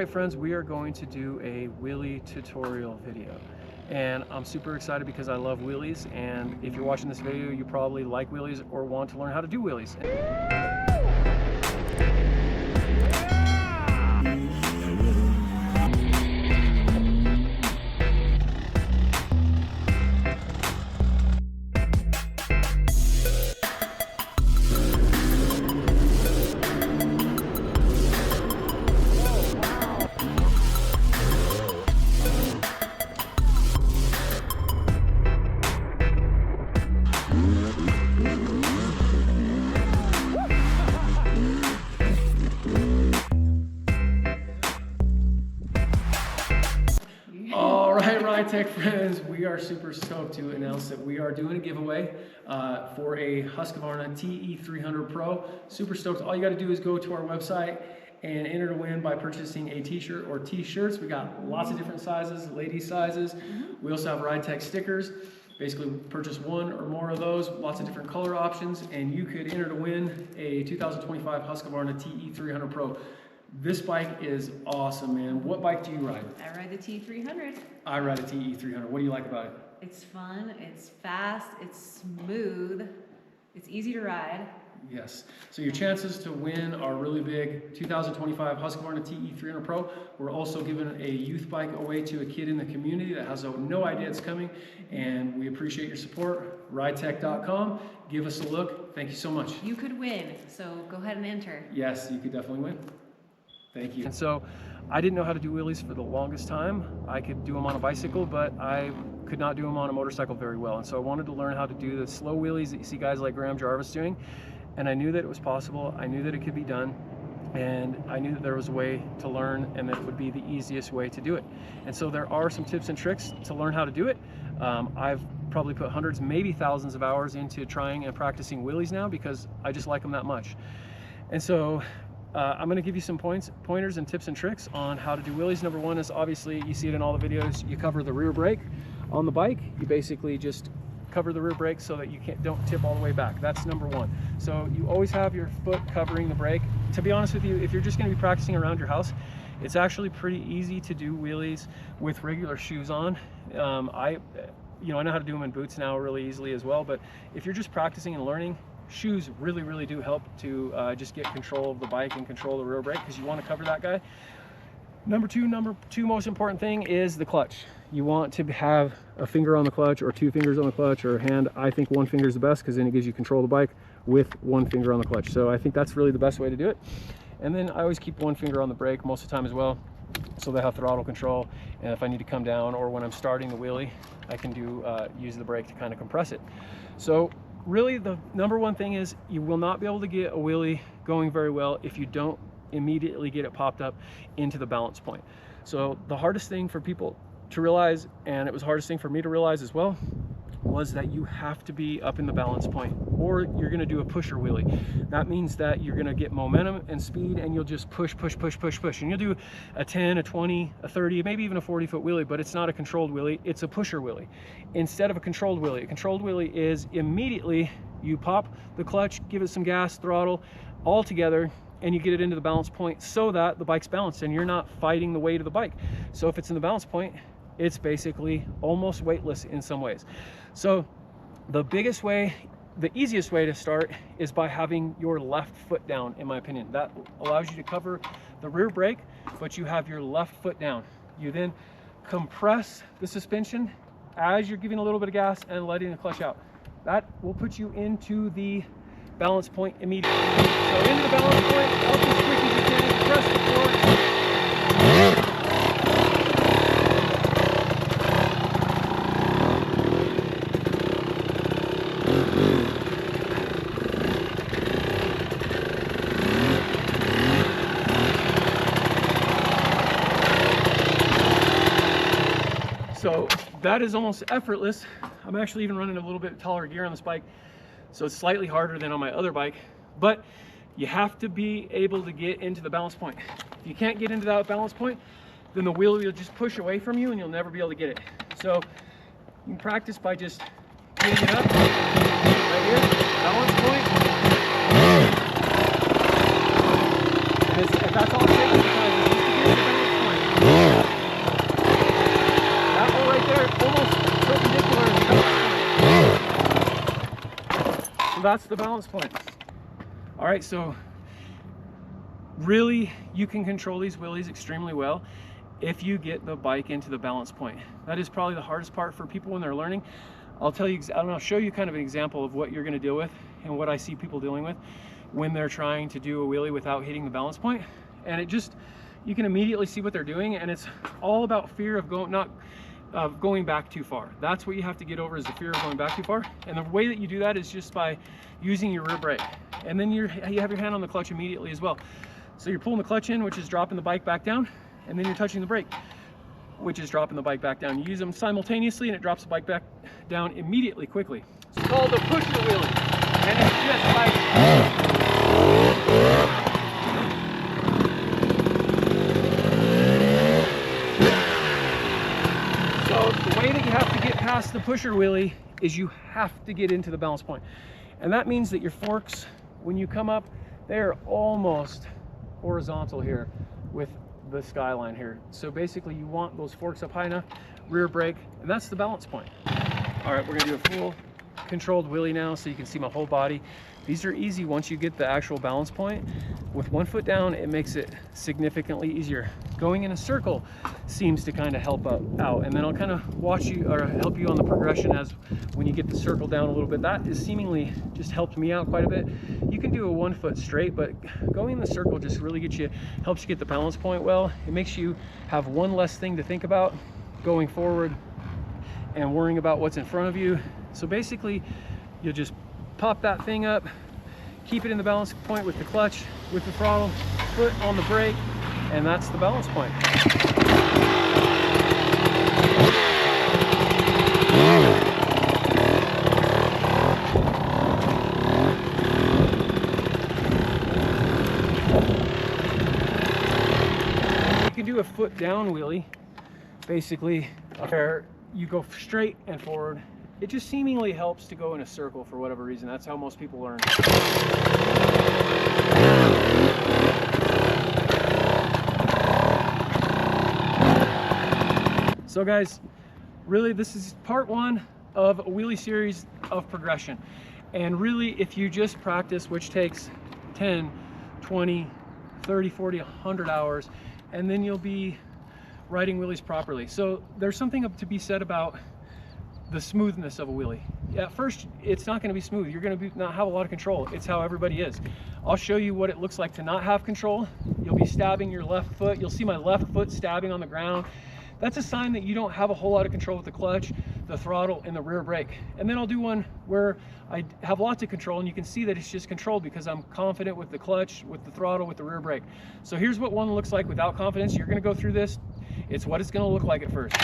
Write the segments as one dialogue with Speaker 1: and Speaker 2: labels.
Speaker 1: right, friends, we are going to do a wheelie tutorial video. And I'm super excited because I love wheelies, and if you're watching this video, you probably like wheelies or want to learn how to do wheelies. Ride-Tek friends, we are super stoked to announce that we are doing a giveaway for a Husqvarna TE300 Pro. Super stoked. All you got to do is go to our website and enter to win by purchasing a t-shirt or t-shirts. We got lots of different sizes, ladies sizes. We also have Ride-Tek stickers. Basically purchase one or more of those, lots of different color options, and you could enter to win a 2025 Husqvarna TE300 Pro. This bike is awesome, man. What bike do you ride?
Speaker 2: I ride the TE300.
Speaker 1: I ride a TE300. What do you like about it?
Speaker 2: It's fun, it's fast, it's smooth, it's easy to ride.
Speaker 1: Yes. So your chances to win are really big. 2025 Husqvarna TE300 Pro. We're also giving a youth bike away to a kid in the community that has no idea it's coming, and we appreciate your support. Ride-Tek.com. Give us a look. Thank you so much.
Speaker 2: You could win, so go ahead and enter.
Speaker 1: Yes, you could definitely win. Thank you. And so I didn't know how to do wheelies for the longest time. I could do them on a bicycle, but I could not do them on a motorcycle very well. And so I wanted to learn how to do the slow wheelies that you see guys like Graham Jarvis doing. And I knew that it was possible. I knew that it could be done. And I knew that there was a way to learn, and that it would be the easiest way to do it. And so there are some tips and tricks to learn how to do it. I've probably put hundreds, maybe thousands of hours into trying and practicing wheelies now because I just like them that much. And so I'm going to give you some pointers and tips and tricks on how to do wheelies. Number one is, obviously, you see it in all the videos, you cover the rear brake on the bike. You basically just cover the rear brake so that you don't tip all the way back. That's number one. So you always have your foot covering the brake. To be honest with you, if you're just going to be practicing around your house, it's actually pretty easy to do wheelies with regular shoes on. I know how to do them in boots now really easily as well, but if you're just practicing and learning, shoes really do help to just get control of the bike and control the rear brake, because you want to cover that guy. Number two most important thing is the clutch. You want to have a finger on the clutch, or two fingers on the clutch, or a hand. I think one finger is the best, because then it gives you control of the bike with one finger on the clutch. So I think that's really the best way to do it. And then I always keep one finger on the brake most of the time as well, so that I have throttle control, and if I need to come down, or when I'm starting the wheelie, I can use the brake to kind of compress it. So really, the number one thing is you will not be able to get a wheelie going very well if you don't immediately get it popped up into the balance point. So the hardest thing for people to realize, and it was the hardest thing for me to realize as well, was that you have to be up in the balance point, or you're going to do a pusher wheelie. That means that you're going to get momentum and speed, and you'll just push, and you'll do a 10, a 20, a 30, maybe even a 40-foot wheelie, but it's not a controlled wheelie, it's a pusher wheelie instead of a controlled wheelie. A controlled wheelie is immediately you pop the clutch, give it some gas, throttle, all together, and you get it into the balance point so that the bike's balanced and you're not fighting the weight of the bike. So if it's in the balance point, it's basically almost weightless in some ways. So the easiest way to start is by having your left foot down, in my opinion. That allows you to cover the rear brake, but you have your left foot down. You then compress the suspension as you're giving a little bit of gas and letting the clutch out. That will put you into the balance point immediately. So into the balance point, up as quick as you can, press the forward. So that is almost effortless. I'm actually even running a little bit taller gear on this bike, so it's slightly harder than on my other bike, but you have to be able to get into the balance point. If you can't get into that balance point, then the wheel will just push away from you and you'll never be able to get it. So you can practice by just getting it up right here, balance point. And if that's all it takes, just to get into the balance point, that's the balance point. All right, so really you can control these wheelies extremely well if you get the bike into the balance point. That is probably the hardest part for people when they're learning. I'll show you kind of an example of what you're going to deal with and what I see people dealing with when they're trying to do a wheelie without hitting the balance point. And you can immediately see what they're doing, and it's all about fear of going back too far. That's what you have to get over, is the fear of going back too far. And the way that you do that is just by using your rear brake. And then you have your hand on the clutch immediately as well. So you're pulling the clutch in, which is dropping the bike back down, and then you're touching the brake, which is dropping the bike back down. You use them simultaneously and it drops the bike back down immediately, quickly. It's called a pusher wheelie. And it's just like... So the way that you have to get past the pusher wheelie is you have to get into the balance point. And that means that your forks, when you come up, they're almost horizontal here with the skyline here. So basically you want those forks up high enough, rear brake, and that's the balance point. All right, we're gonna do a full controlled wheelie now so you can see my whole body. These are easy once you get the actual balance point. With one foot down, it makes it significantly easier. Going in a circle seems to kind of help out, and then I'll kind of watch you or help you on the progression as when you get the circle down a little bit. That is seemingly just helped me out quite a bit. You can do a 1 foot straight, but going in the circle just really helps you get the balance point well. It makes you have one less thing to think about going forward and worrying about what's in front of you. So basically, you'll just pop that thing up, keep it in the balance point with the clutch, with the throttle, foot on the brake, and that's the balance point. You can do a foot down wheelie, basically, where you go straight and forward. It just seemingly helps to go in a circle for whatever reason. That's how most people learn. So guys, really this is part one of a wheelie series of progression. And really, if you just practice, which takes 10, 20, 30, 40, 100 hours, and then you'll be riding wheelies properly. So there's something to be said about the smoothness of a wheelie. At first, it's not going to be smooth. You're going to not have a lot of control. It's how everybody is. I'll show you what it looks like to not have control. You'll be stabbing your left foot. You'll see my left foot stabbing on the ground. That's a sign that you don't have a whole lot of control with the clutch, the throttle, and the rear brake. And then I'll do one where I have lots of control, and you can see that it's just controlled because I'm confident with the clutch, with the throttle, with the rear brake. So here's what one looks like without confidence. You're going to go through this. It's what it's going to look like at first.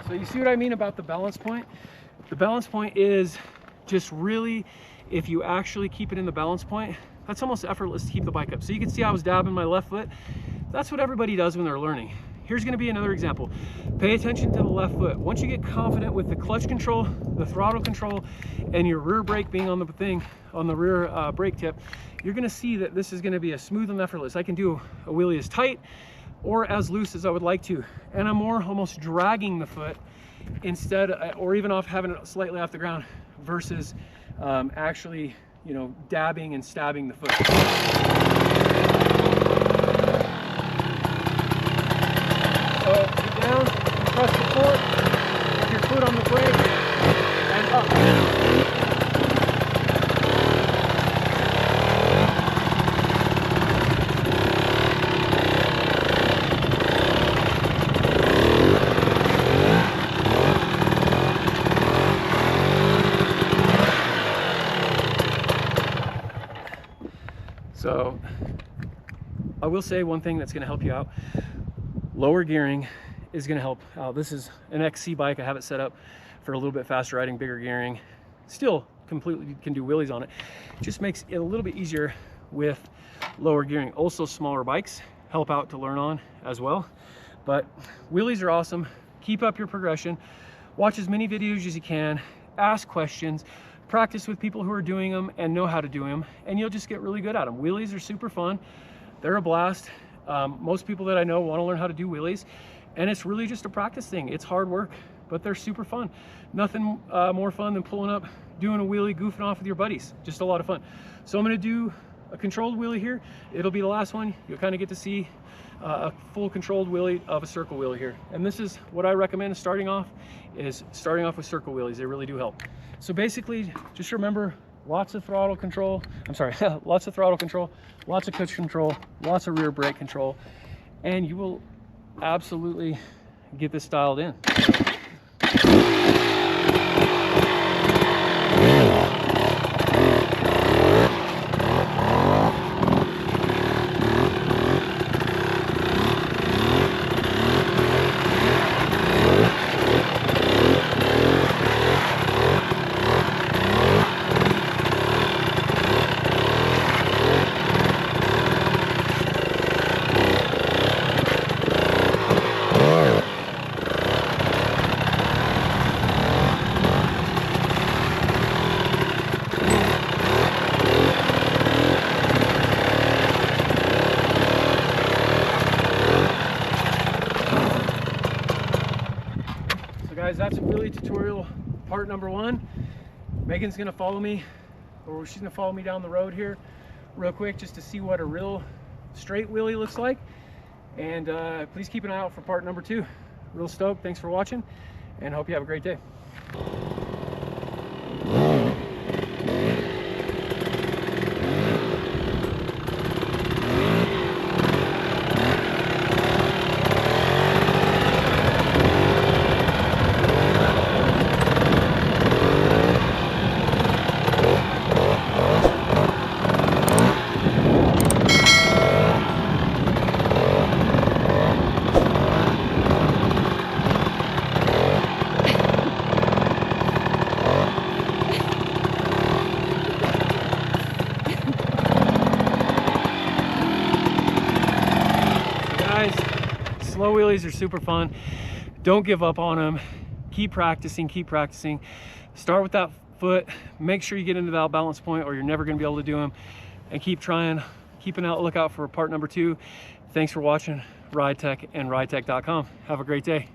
Speaker 1: So you see what I mean about the balance point? The balance point is just really, if you actually keep it in the balance point, that's almost effortless to keep the bike up. So you can see I was dabbing my left foot. That's what everybody does when they're learning. Here's going to be another example. Pay attention to the left foot. Once you get confident with the clutch control, the throttle control, and your rear brake being on the thing, on the rear brake tip, you're going to see that this is going to be a smooth and effortless. I can do a wheelie as tight or as loose as I would like to. And I'm more almost dragging the foot instead, or even having it slightly off the ground versus actually, you know, dabbing and stabbing the foot. So get down, press the fork, have your foot on the brake, and up. So I will say one thing that's going to help you out. Lower gearing is going to help out. This is an XC bike. I have it set up for a little bit faster riding, bigger gearing. Still completely can do wheelies on it. Just makes it a little bit easier with lower gearing. Also, smaller bikes help out to learn on as well. But wheelies are awesome. Keep up your progression. watch as many videos as you can, ask questions, practice with people who are doing them and know how to do them, and you'll just get really good at them. Wheelies are super fun. They're a blast. Most people that I know want to learn how to do wheelies, and it's really just a practice thing. It's hard work, but they're super fun. Nothing more fun than pulling up, doing a wheelie, goofing off with your buddies. Just a lot of fun. So I'm going to do a controlled wheelie here. It'll be the last one. You'll kind of get to see a full controlled wheelie of a circle wheelie here. And this is what I recommend starting off with circle wheelies. They really do help. So basically, just remember, lots of throttle control. I'm sorry, lots of throttle control, lots of clutch control, lots of rear brake control, and you will absolutely get this dialed in. Guys, that's wheelie tutorial part number 1. Megan's gonna follow me, or she's gonna follow me down the road here real quick just to see what a real straight wheelie looks like. And please keep an eye out for part number 2. Real stoked. Thanks for watching, and hope you have a great day. Slow wheelies are super fun. Don't give up on them. Keep practicing, keep practicing. Start with that foot. Make sure you get into that balance point or you're never going to be able to do them. And keep trying. Keep an lookout for part number 2. Thanks for watching Ride-Tek and Ride-Tek.com. Have a great day.